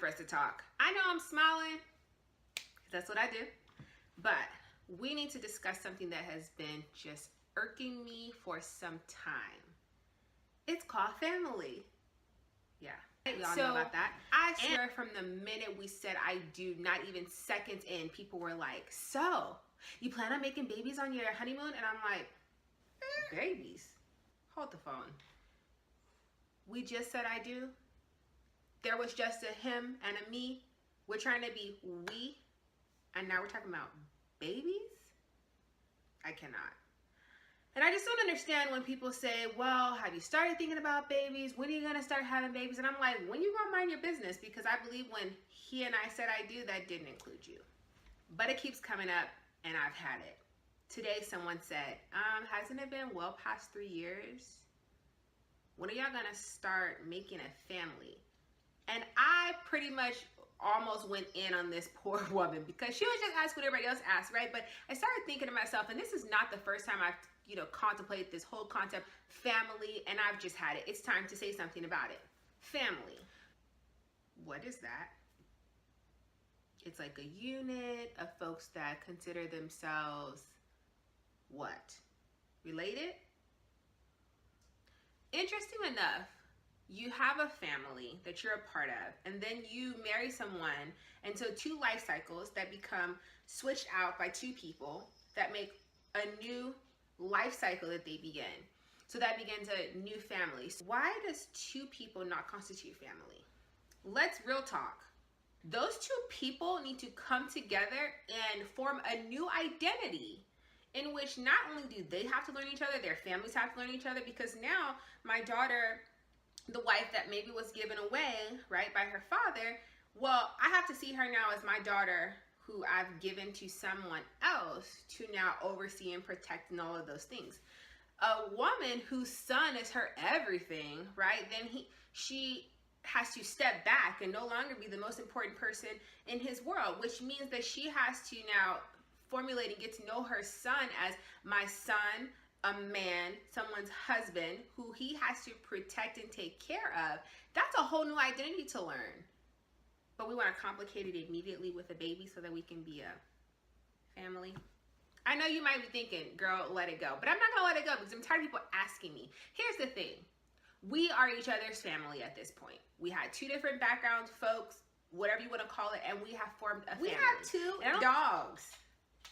for us to talk. I know I'm smiling, that's what I do, but we need to discuss something that has been just irking me for some time. It's called family. Yeah, we all know about that. I swear from the minute we said I do, not even seconds in, people were like, so, you plan on making babies on your honeymoon? And I'm like, babies? Hold the phone. We just said I do. There was just a him and a me. We're trying to be we, and now we're talking about babies? I cannot. And I just don't understand when people say, well, have you started thinking about babies? When are you going to start having babies? And I'm like, when you going to mind your business? Because I believe when he and I said I do, that didn't include you. But it keeps coming up, and I've had it. Today, someone said, hasn't it been well past 3 years? When are y'all going to start making a family? And I pretty much almost went in on this poor woman because she was just asked what everybody else asked, right? But I started thinking to myself, and this is not the first time I've contemplate this whole concept, family, and I've just had it. It's time to say something about it. Family. What is that? It's like a unit of folks that consider themselves what? Related? Interesting enough, you have a family that you're a part of, and then you marry someone, and so 2 life cycles that become switched out by 2 people that make a new life cycle that they begin. So that begins a new family. So why does 2 people not constitute family? Let's real talk. Those 2 people need to come together and form a new identity in which not only do they have to learn each other, their families have to learn each other, because now my daughter, the wife that maybe was given away, right, by her father, well, I have to see her now as my daughter who I've given to someone else to now oversee and protect and all of those things. A woman whose son is her everything, right? Then she has to step back and no longer be the most important person in his world, which means that she has to now formulate and get to know her son as my son, a man, someone's husband who he has to protect and take care of. That's a whole new identity to learn. But we want to complicate it immediately with a baby so that we can be a family. I know you might be thinking, girl, let it go. But I'm not going to let it go because I'm tired of people asking me. Here's the thing. We are each other's family at this point. We had 2 different backgrounds, folks, whatever you want to call it, and we have formed a family. We have 2 dogs.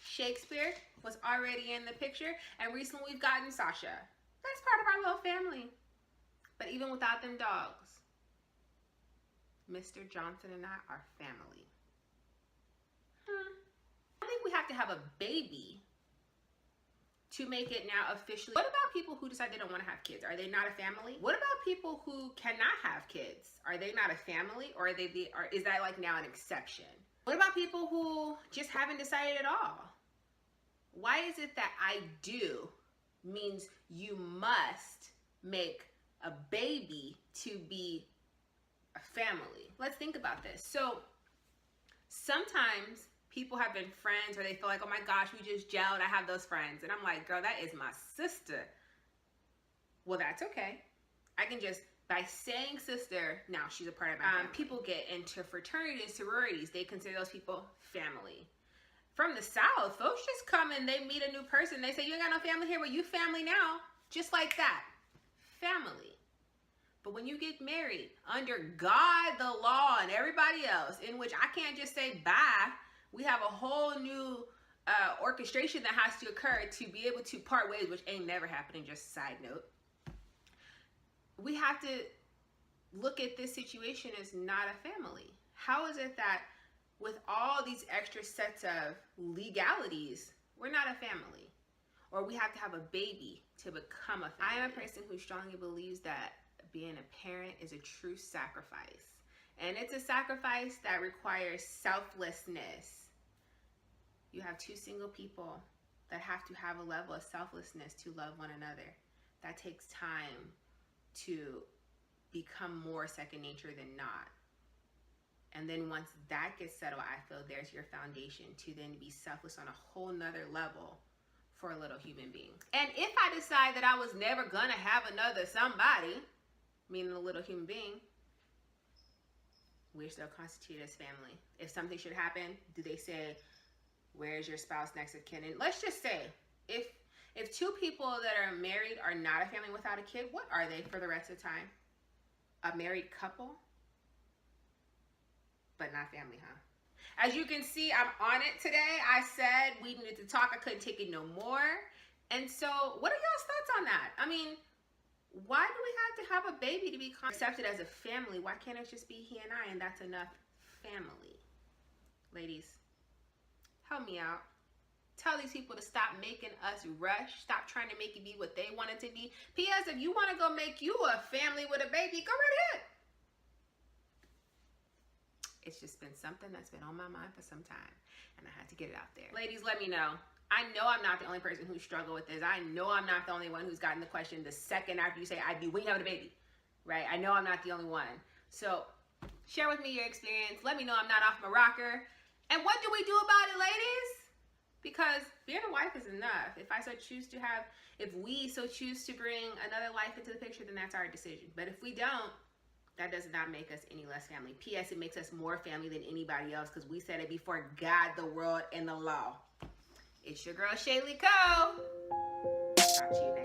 Shakespeare was already in the picture, and recently we've gotten Sasha. That's part of our little family. But even without them dogs, Mr. Johnson and I are family. I think we have to have a baby to make it now officially. What about people who decide they don't want to have kids? Are they not a family? What about people who cannot have kids? Are they not a family, or is that like now an exception? What about people who just haven't decided at all? Why is it that I do means you must make a baby to be a family? Let's think about this. So sometimes people have been friends where they feel like, oh my gosh, we just gelled, I have those friends. And I'm like, girl, that is my sister. Well, that's okay. I can just, by saying sister, now she's a part of my family. People get into fraternity and sororities. They consider those people family. From the South, folks just come and they meet a new person. They say, you ain't got no family here, but you family now. Just like that. Family. But when you get married under God, the law, and everybody else, in which I can't just say bye, we have a whole new orchestration that has to occur to be able to part ways, which ain't never happening, just a side note. We have to look at this situation as not a family. How is it that with all these extra sets of legalities, we're not a family? Or we have to have a baby to become a family? I am a person who strongly believes that being a parent is a true sacrifice. And it's a sacrifice that requires selflessness. You have 2 single people that have to have a level of selflessness to love one another. That takes time to become more second nature than not. And then once that gets settled, I feel there's your foundation to then be selfless on a whole nother level for a little human being. And if I decide that I was never gonna have another somebody, meaning a little human being, we're still constituted as family. If something should happen, do they say, where's your spouse, next of kin? And let's just say, if two people that are married are not a family without a kid, what are they for the rest of the time? A married couple, but not family, huh? As you can see, I'm on it today. I said we needed to talk. I couldn't take it no more. And so what are y'all's thoughts on that? I mean, why do we have to have a baby to be accepted as a family? Why can't it just be he and I, and that's enough family? Ladies, help me out. Tell these people to stop making us rush. Stop trying to make it be what they want it to be. P.S. If you want to go make you a family with a baby, go right ahead. It's just been something that's been on my mind for some time, and I had to get it out there. Ladies, let me know. I know I'm not the only person who struggled with this. I know I'm not the only one who's gotten the question the second after you say, I do, when you having a baby, right? I know I'm not the only one. So share with me your experience. Let me know I'm not off my rocker. And what do we do about it, ladies? Because being a wife is enough. If we so choose to bring another life into the picture, then that's our decision. But if we don't, that does not make us any less family. P.S. It makes us more family than anybody else because we said it before God, the world, and the law. It's your girl, Shaylee Coe. Talk to you next.